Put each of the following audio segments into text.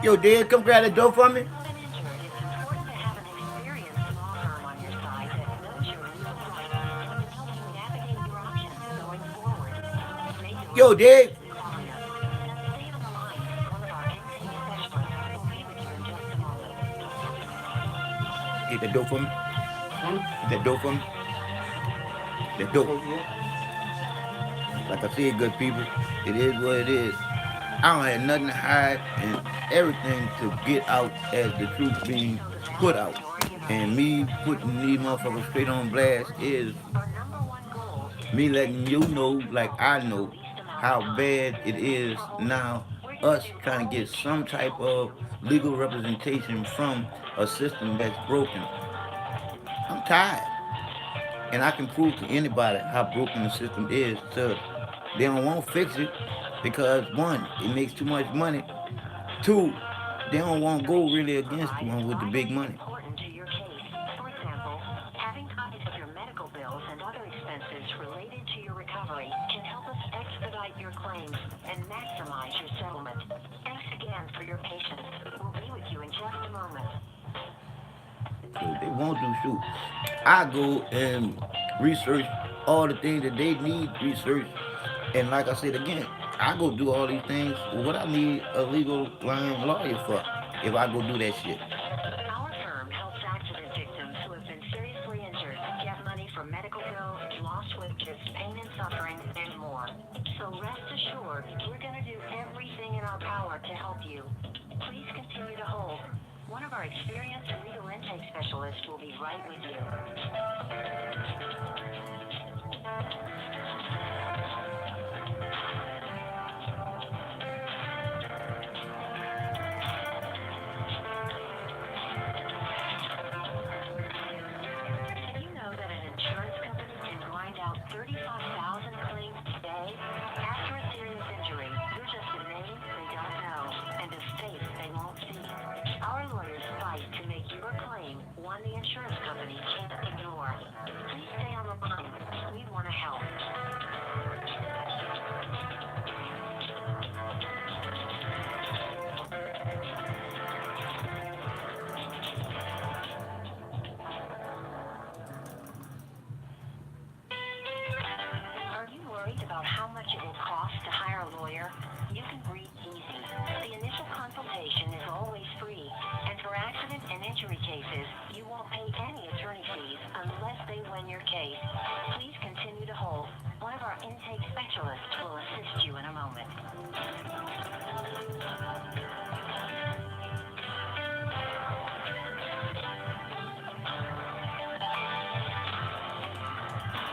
Yo, Dad, come grab the door for me. Yo, Dad. Get the door for me. Hmm? Get that door for me. The door. Close the door. Like I said, good people, it is what it is. I don't have nothing to hide and everything to get out as the truth being put out. And me putting these motherfuckers straight on blast is me letting you know, like I know, how bad it is now, us trying to get some type of legal representation from a system that's broken. I'm tired. And I can prove to anybody how broken the system is. So they don't want to fix it because one, it makes too much money. Two, they don't want to go really against the one with the big money. So they won't do shoot. I go and research all the things that they need research. And like I said again, I go do all these things. What I need a legal line lawyer for if I go do that shit.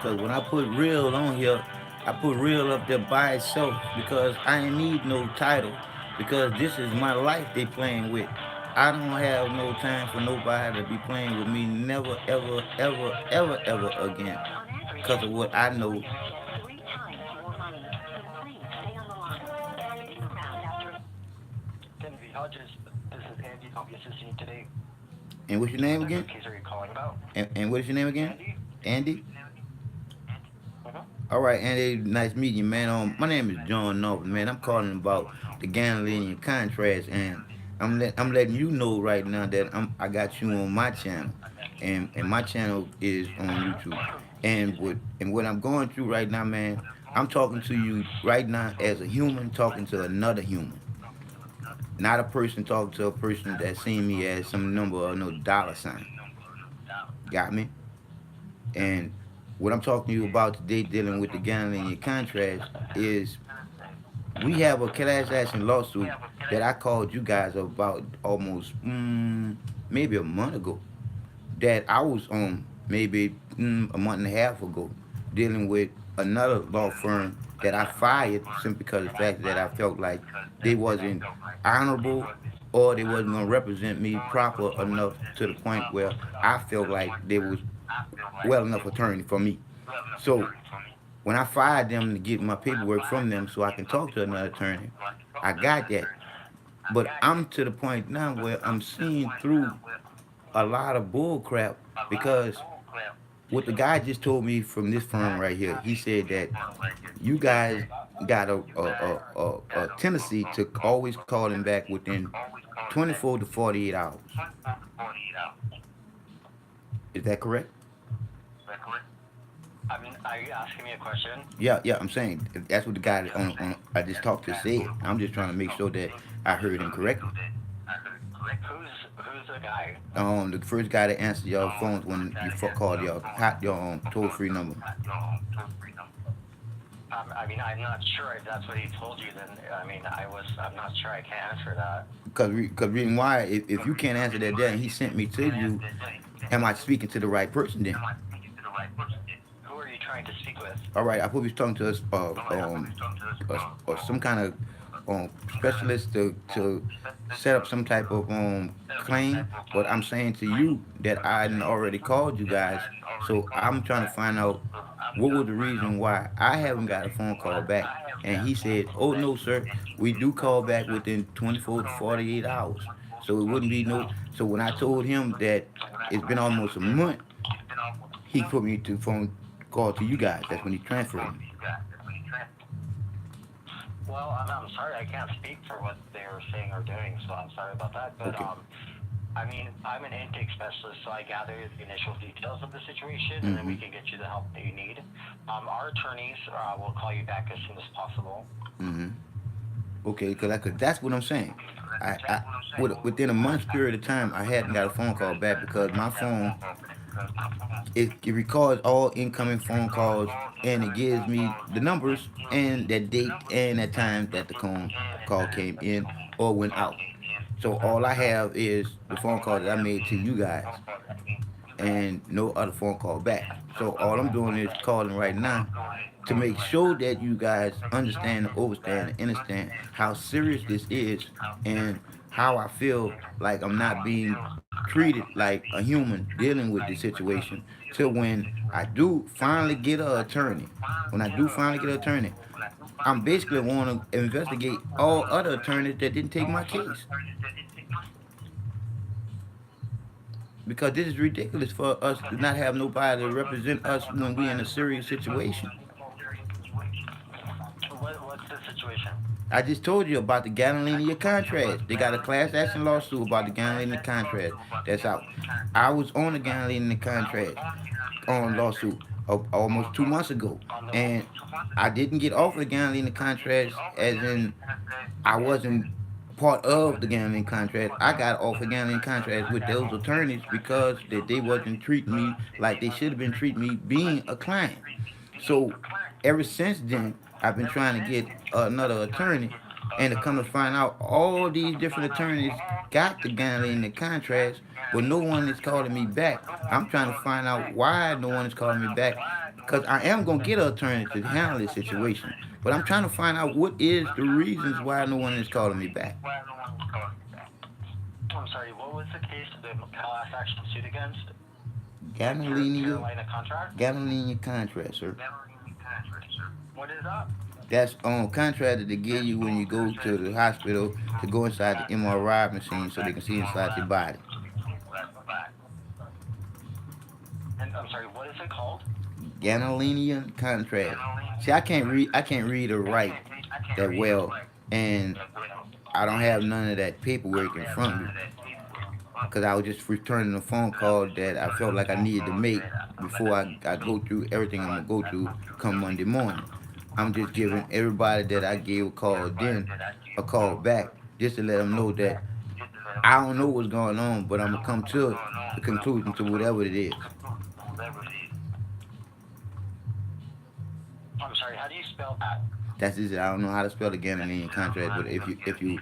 Cause when I put real on here, I put real up there by itself because I ain't need no title. Because this is my life they playing with. I don't have no time for nobody to be playing with me never, ever, ever, ever, ever again. Cause of what I know. Denby Hodges, this is Andy. I'll be assisting you today. And what's your name What type again? of case are you calling about? And what is your name again? Andy? Andy? Uh-huh. All right, Andy, nice meeting you, man. My name is John Norton, man. I'm calling about the Galilean contrast, and I'm letting you know right now that I got you on my channel, and my channel is on YouTube, and what I'm going through right now, man. I'm talking to you right now as a human talking to another human, not a person talking to a person that seen me as some number or no dollar sign. Got me? And what I'm talking to you about today, dealing with the Galilean contrast, is we have a class action lawsuit that I called you guys about almost maybe a month ago. That I was on maybe a month and a half ago, dealing with another law firm that I fired simply because of the fact that I felt like they wasn't honorable or they wasn't gonna represent me proper enough to the point where I felt like they was well enough attorney for me. So when I fired them to get my paperwork from them so I can talk to another attorney, I got that. But I'm to the point now where I'm seeing through a lot of bull crap because what the guy just told me from this firm right here, he said that you guys got a tendency to always call him back within 24 to 48 hours. Is that correct? I mean, are you asking me a question? Yeah, yeah, I'm saying that's what the guy on I just talked to said. I'm just trying to make sure that I heard him correctly. Who's the guy? The first guy that answered your phones when you called your hot your toll free number. I mean, I'm not sure if that's what he told you. Then I mean, I'm not sure. I can't answer that. Because reason why, if you can't answer that, then he sent me to you. Am I speaking to the right person then? Who are you trying to speak with? All right, I probably was talking to us, or some kind of specialist to set up some type of claim. But I'm saying to you that I done already called you guys, so I'm trying to find out what was the reason why I haven't got a phone call back. And he said, "Oh no, sir, we do call back within 24 to 48 hours." So it wouldn't be no. So when I told him that it's been almost a month, he put me to phone call to you guys. That's when he transferred me. Well, I'm sorry. I can't speak for what they were saying or doing, so I'm sorry about that. But Okay. I mean, I'm an intake specialist, so I gather the initial details of the situation, and then we Mm-hmm. can get you the help that you need. Our attorneys will call you back as soon as possible. Mm-hmm. Okay, because that's what I'm saying. Within a month's period of time, I hadn't got a phone call back because my phone it records all incoming phone calls and it gives me the numbers and that date and that time that the call came in or went out. So all I have is the phone call that I made to you guys and no other phone call back. So all I'm doing is calling right now to make sure that you guys understand, overstand, and understand how serious this is and how I feel like I'm not being treated like a human dealing with this situation till when I do finally get an attorney. When I do finally get an attorney, I'm basically want to investigate all other attorneys that didn't take my case because this is ridiculous for us to not have nobody to represent us when we're in a serious situation. What's the situation? I just told you about the Gallinia contract. They got a class action lawsuit about the Gallinia contract that's out. I was on the Gallinia contract on lawsuit almost 2 months ago, On the and I didn't get off the Gallinia contract as in I wasn't part of the gambling contract. I got off the gambling contract with those attorneys because they wasn't treating me like they should have been treating me being a client. So ever since then, I've been trying to get another attorney, and to come to find out, all these different attorneys got the gambling contracts, but no one is calling me back. I'm trying to find out why no one is calling me back, because I am gonna get an attorney to handle this situation. But I'm trying to find out what is the reasons why no one is calling me back. I'm sorry. What was the case of the class action suit against Gallinia, Carolina contract? Gallinia contract, sir. What is that? That's contract that they give you when you go to the hospital to go inside the MRI machine so they can see inside your body. And I'm sorry. What is it called? Ganalinean contrast. See, I can't read or write that well, and I don't have none of that paperwork in front of me because I was just returning a phone call that I felt like I needed to make before I go through everything I'm gonna go through come Monday morning. I'm just giving everybody that I gave a call then a call back just to let them know that I don't know what's going on, but I'm gonna come to the conclusion to whatever it is. I'm sorry. How do you spell that? That's just I don't know how to spell the Ghanaian contract, but if you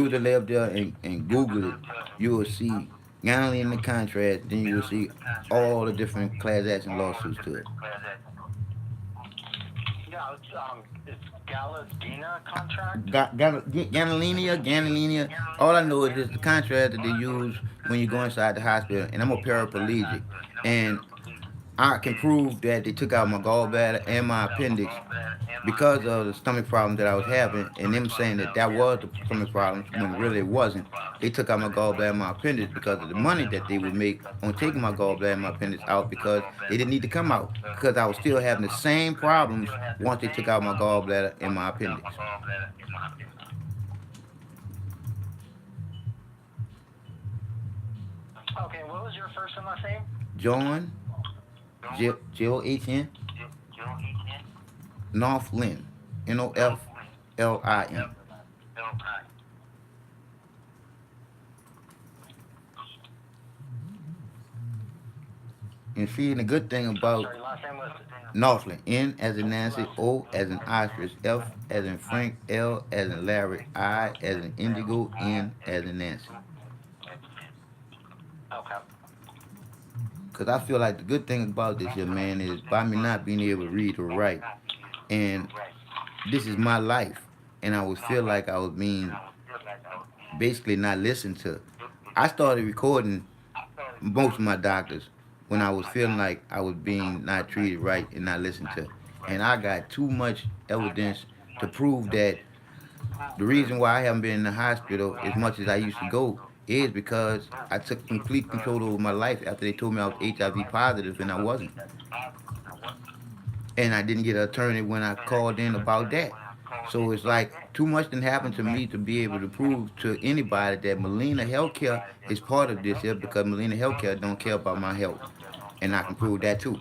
were to live there and Google it, you will see Ghanaian contract. Then you will see all the different class action lawsuits to it. Yeah, it's Galadina contract. Ghanaian. All I know is it's the contract that they use when you go inside the hospital, and I'm a paraplegic, and I can prove that they took out my gallbladder and my appendix because of the stomach problem that I was having, and them saying that that was the stomach problems when really it wasn't. They took out my gallbladder and my appendix because of the money that they would make on taking my gallbladder and my appendix out because they didn't need to come out because I was still having the same problems once they took out my gallbladder and my appendix. Okay, what was your first and last name? John, John, Northlin, Noflin. And see, the good thing about Sorry, last name was. Northland, N as in Nancy, O as in ostrich, F as in Frank, L as in Larry, I as in Indigo, N as in Nancy. Okay. Because I feel like the good thing about this young man is by me not being able to read or write, and this is my life, and I would feel like I was being basically not listened to. I started recording most of my doctors when I was feeling like I was being not treated right and not listened to. And I got too much evidence to prove that the reason why I haven't been in the hospital as much as I used to go is because I took complete control over my life after they told me I was HIV positive and I wasn't. And I didn't get an attorney when I called in about that. So it's like too much didn't happen to me to be able to prove to anybody that Molina Healthcare is part of this here because Molina Healthcare don't care about my health. And I can prove that too.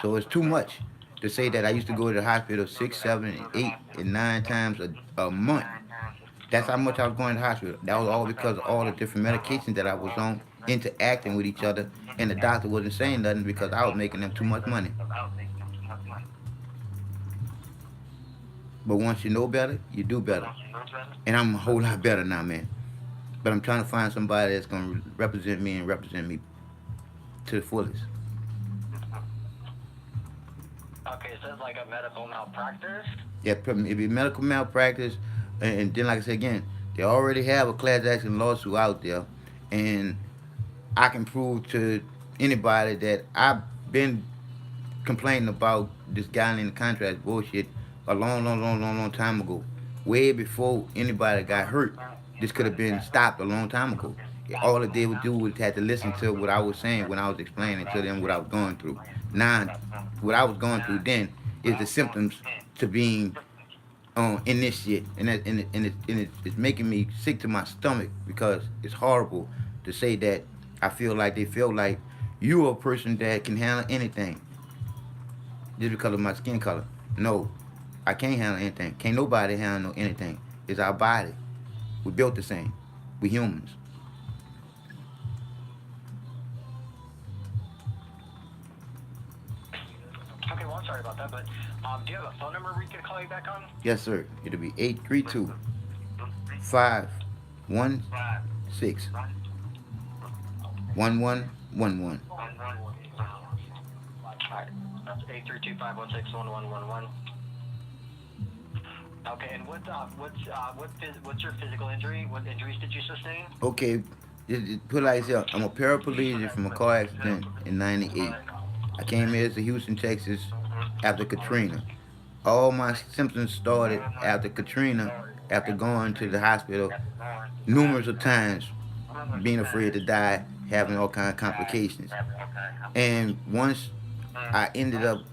So it's too much to say that I used to go to the hospital 6, 7, and 8, and 9 times a month. That's how much I was going to the hospital. That was all because of all the different medications that I was on interacting with each other, and the doctor wasn't saying nothing because I was making them too much money. But once you know better, you do better. And I'm a whole lot better now, man. But I'm trying to find somebody that's going to represent me and represent me to the fullest. Okay, so it's like a medical malpractice. Yeah, it be medical malpractice, and then like I said again, they already have a class action lawsuit out there, and I can prove to anybody that I've been complaining about this guy in the contract bullshit a long time ago, way before anybody got hurt. This could have been stopped a long time ago. All that they would do was had to listen to what I was saying when I was explaining to them what I was going through. Now, what I was going through then is the symptoms to being in this shit, it's making me sick to my stomach because it's horrible to say that I feel like they feel like you are a person that can handle anything just because of my skin color. No, I can't handle anything. Can't nobody handle anything. It's our body. We built the same. We humans. Okay, well, I'm sorry about that, but do you have a phone number we could call you back on? Yes, sir. It'll be 832-516-1111. Alright, that's 832-516-1111. Okay, and what's your physical injury? What injuries did you sustain? Okay, put it like this. I'm a paraplegic from a car accident in 98. I came here to Houston, Texas after Katrina. All my symptoms started after Katrina, after going to the hospital numerous of times, being afraid to die, having all kind of complications. And once I ended up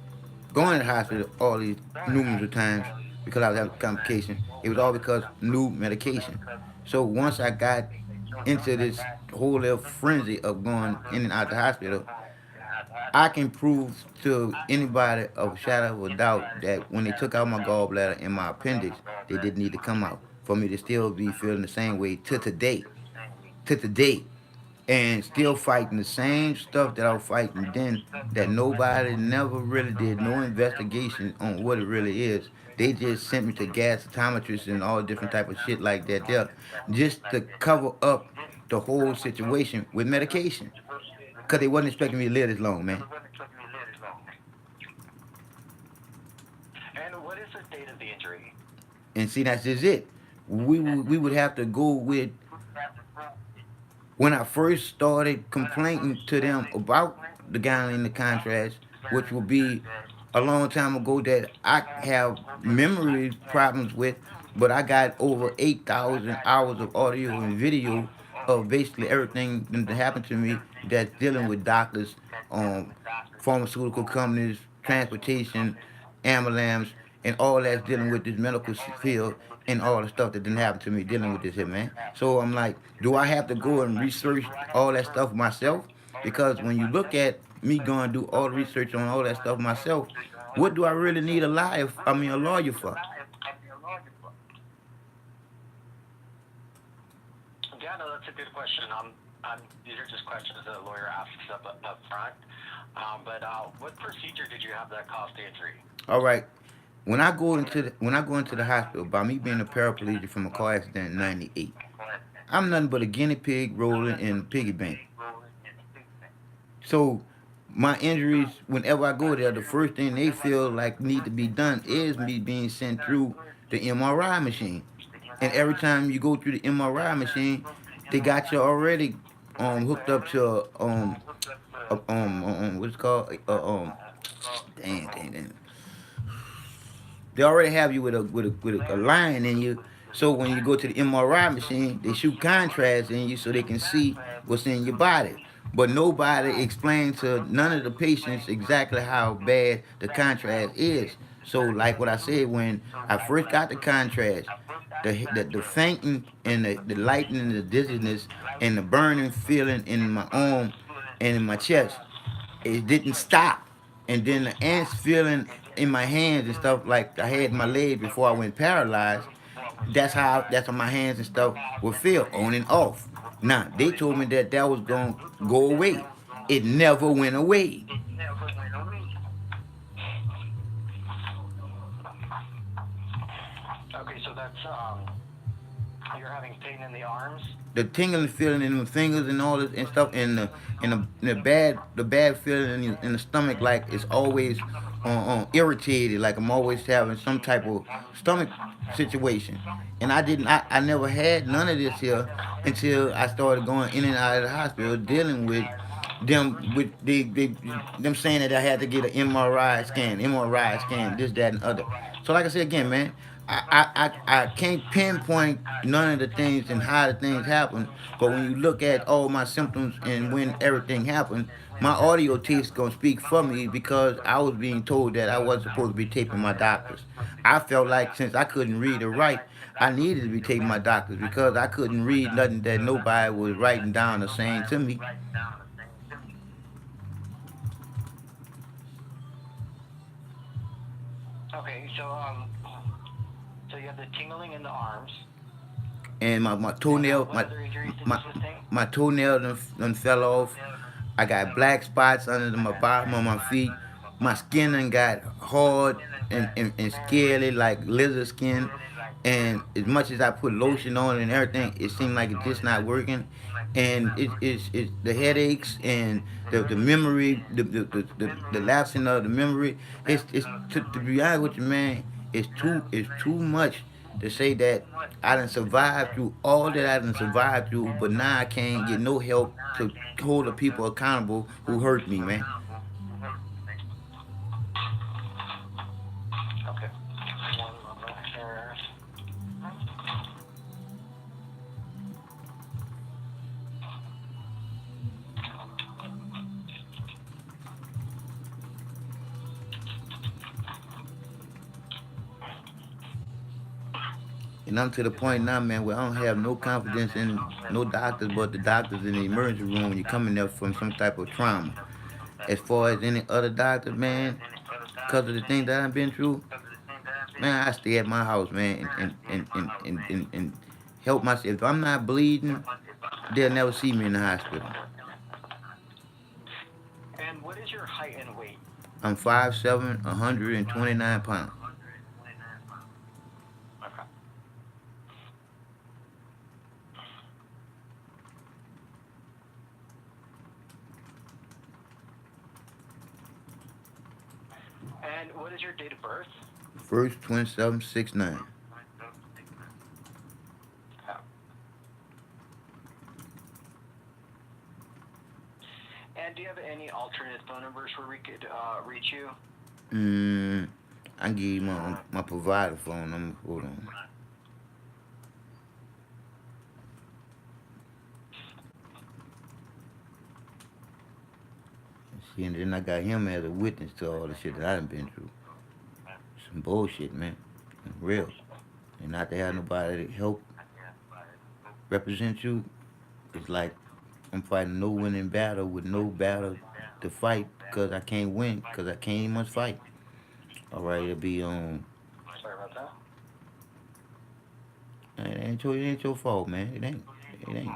going to the hospital all these numerous of times because I was having complications, it was all because new medication. So once I got into this whole little frenzy of going in and out the hospital, I can prove to anybody of a shadow of a doubt that when they took out my gallbladder and my appendix, they didn't need to come out for me to still be feeling the same way to today. To today. And still fighting the same stuff that I was fighting then that nobody never really did no investigation on what it really is. They just sent me to gas optometrists and all different type of shit like that there just to cover up the whole situation with medication. Cause they wasn't expecting me to live this long, man. And what is the date of the injury? And see, that's just it. We would have to go with when I first started complaining to them about the guy in the contrast. which will be a long time ago that I have memory problems with, but I got over 8,000 hours of audio and video of basically everything that happened to me that's dealing with doctors, um, pharmaceutical companies, transportation, ambulance, and all that's dealing with this medical field and all the stuff that didn't happen to me dealing with this here, man. So I'm like, do I have to go and research all that stuff myself? Because when you look at me going to do all the research on all that stuff myself, what do I really need a lawyer? A lawyer for? Yeah, no, that's a good question. These are just questions that a lawyer asks up front. But what procedure did you have that caused the injury? All right. When I go into the hospital, by me being a paraplegic from a car accident in '98, I'm nothing but a guinea pig rolling in a piggy bank. So my injuries, whenever I go there, the first thing they feel like need to be done is me being sent through the MRI machine. And every time you go through the MRI machine, they got you already hooked up to what's it called dang. They already have you with a line in you. So when you go to the MRI machine, they shoot contrast in you so they can see what's in your body. But nobody explained to none of the patients exactly how bad the contrast is. So like what I said, when I first got the contrast, the fainting and the lightning and the dizziness and the burning feeling in my arm and in my chest, it didn't stop. And then the ants feeling in my hands and stuff like I had my leg before I went paralyzed. That's how my hands and stuff would feel on and off. Now they told me that that was gonna go away. It never went away. Okay, so that's you're having pain in the arms. The tingling feeling in the fingers and all this and stuff, and the bad feeling in the stomach, like it's always irritated, like I'm always having some type of stomach situation. And I never had none of this here until I started going in and out of the hospital dealing with them saying that I had to get an MRI scan, this, that, and other. So like I said again, man, I can't pinpoint none of the things and how the things happen. But when you look at all my symptoms and when everything happened, my audio tape's gonna speak for me because I was being told that I wasn't supposed to be taping my doctors. I felt like since I couldn't read or write, I needed to be taping my doctors because I couldn't read nothing that nobody was writing down or saying to me. Okay, so you have the tingling in the arms. And my And toenail what my other injuries did you my sustain? my toenail done fell off. I got black spots under my bottom of my feet. My skin done got hard and scaly like lizard skin. And as much as I put lotion on and everything, it seemed like it's just not working. And it's the headaches and the memory, the lapsing of the memory. It's to be honest with you, man. It's too much to say that I done survived through all that I done survived through, but now I can't get no help to hold the people accountable who hurt me, man. Okay. One moment here. And I'm to the point now, man, where I don't have no confidence in no doctors but the doctors in the emergency room when you come in there from some type of trauma. As far as any other doctor, man, because of the things that I've been through, man, I stay at my house, man, and help myself. If I'm not bleeding, they'll never see me in the hospital. And what is your height and weight? I'm 5'7", 129 pounds. Okay. And what is your date of birth? First 2769. And And do you have any alternate phone numbers where we could reach you? Mm, I can give you my provider phone number. Hold on. See, and then I got him as a witness to all the shit that I done been through. Some bullshit, man. Real. And not to have nobody to help represent you, it's like I'm fighting no winning battle with no battle to fight because I can't win because I can't even much fight. All right, it'll be Sorry about that. it ain't your fault, man. It ain't. It ain't.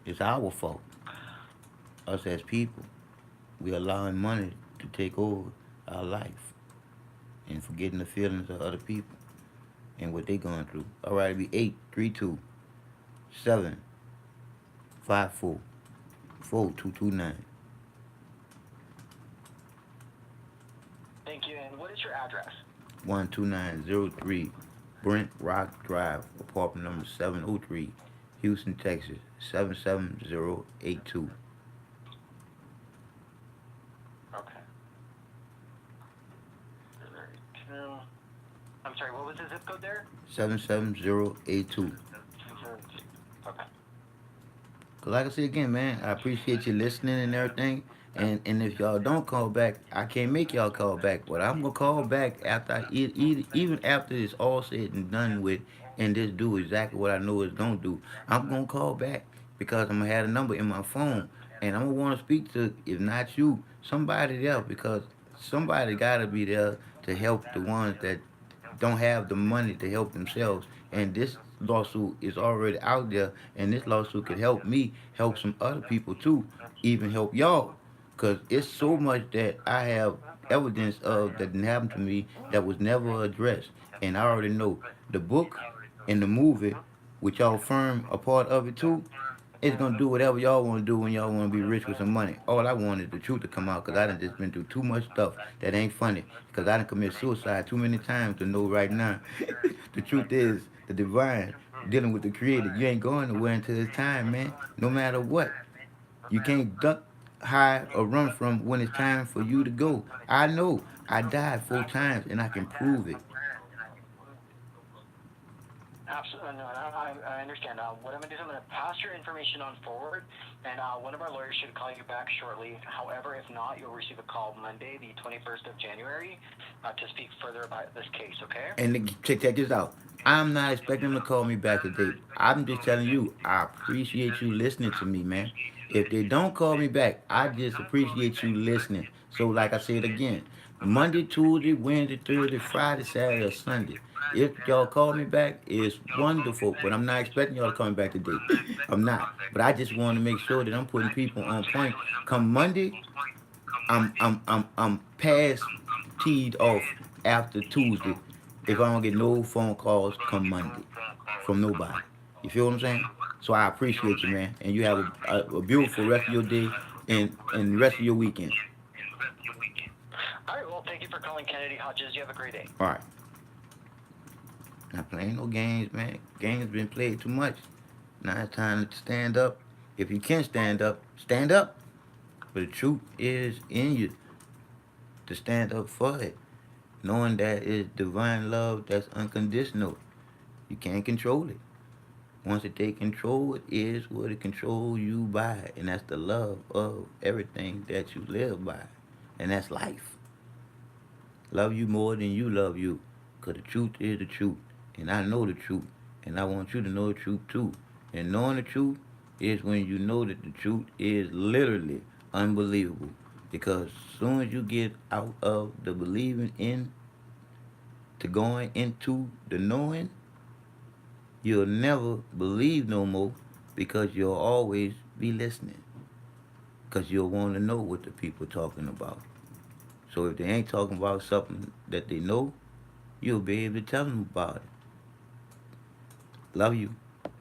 It's our fault. Us as people, we allowing money to take over our life and forgetting the feelings of other people and what they going through. All right, it'll be 832-754-4229. Thank you. And what is your address? 12903 Brent Rock Drive, apartment number 703, Houston, Texas 77082. Okay. I'm sorry, what was the zip code there? 77082. Okay. Cause like I said again, man, I appreciate you listening and everything. And if y'all don't call back, I can't make y'all call back. But I'm gonna call back after even after it's all said and done with, and this do exactly what I know it's gonna do. I'm gonna call back because I'm gonna have a number in my phone, and I'm gonna want to speak to, if not you, somebody there, because somebody gotta be there to help the ones that don't have the money to help themselves. And this lawsuit is already out there, and this lawsuit could help me, help some other people too, even help y'all. Because it's so much that I have evidence of that didn't happen to me that was never addressed. And I already know the book and the movie, which y'all firm a part of it too, it's gonna do whatever y'all want to do when y'all want to be rich with some money. All I want is the truth to come out, cause I done just been through too much stuff that ain't funny. Cause I done commit suicide too many times to know right now. The truth is, the divine dealing with the creator. You ain't going nowhere until it's time, man. No matter what, you can't duck, hide, or run from when it's time for you to go. I know I died 4 times, and I can prove it. Absolutely, no, I understand. What I'm going to do is I'm going to pass your information on forward, and one of our lawyers should call you back shortly. However, if not, you'll receive a call Monday, the 21st of January, to speak further about this case, okay? And check this out. I'm not expecting them to call me back today. I'm just telling you, I appreciate you listening to me, man. If they don't call me back, I just appreciate you listening. So, like I said again, Monday, Tuesday, Wednesday, Thursday, Friday, Saturday, or Sunday. If y'all call me back, it's wonderful. But I'm not expecting y'all to call me back today. I'm not. But I just want to make sure that I'm putting people on point. Come Monday, I'm past teed off after Tuesday if I don't get no phone calls come Monday from nobody. You feel what I'm saying? So I appreciate you, man, and you have a beautiful rest of your day and the rest of your weekend. All right, well, thank you for calling Kennedy Hodges. You have a great day. All right. Not playing no games, man. Games been played too much. Now it's time to stand up. If you can stand up, stand up. But the truth is in you to stand up for it. Knowing that it's divine love that's unconditional. You can't control it. Once it take control, it is what it control you by. And that's the love of everything that you live by. And that's life. Love you more than you love you. Because the truth is the truth. And I know the truth. And I want you to know the truth too. And knowing the truth is when you know that the truth is literally unbelievable. Because as soon as you get out of the believing in to going into the knowing, you'll never believe no more because you'll always be listening. Because you'll want to know what the people talking about. So if they ain't talking about something that they know, you'll be able to tell them about it. Love you.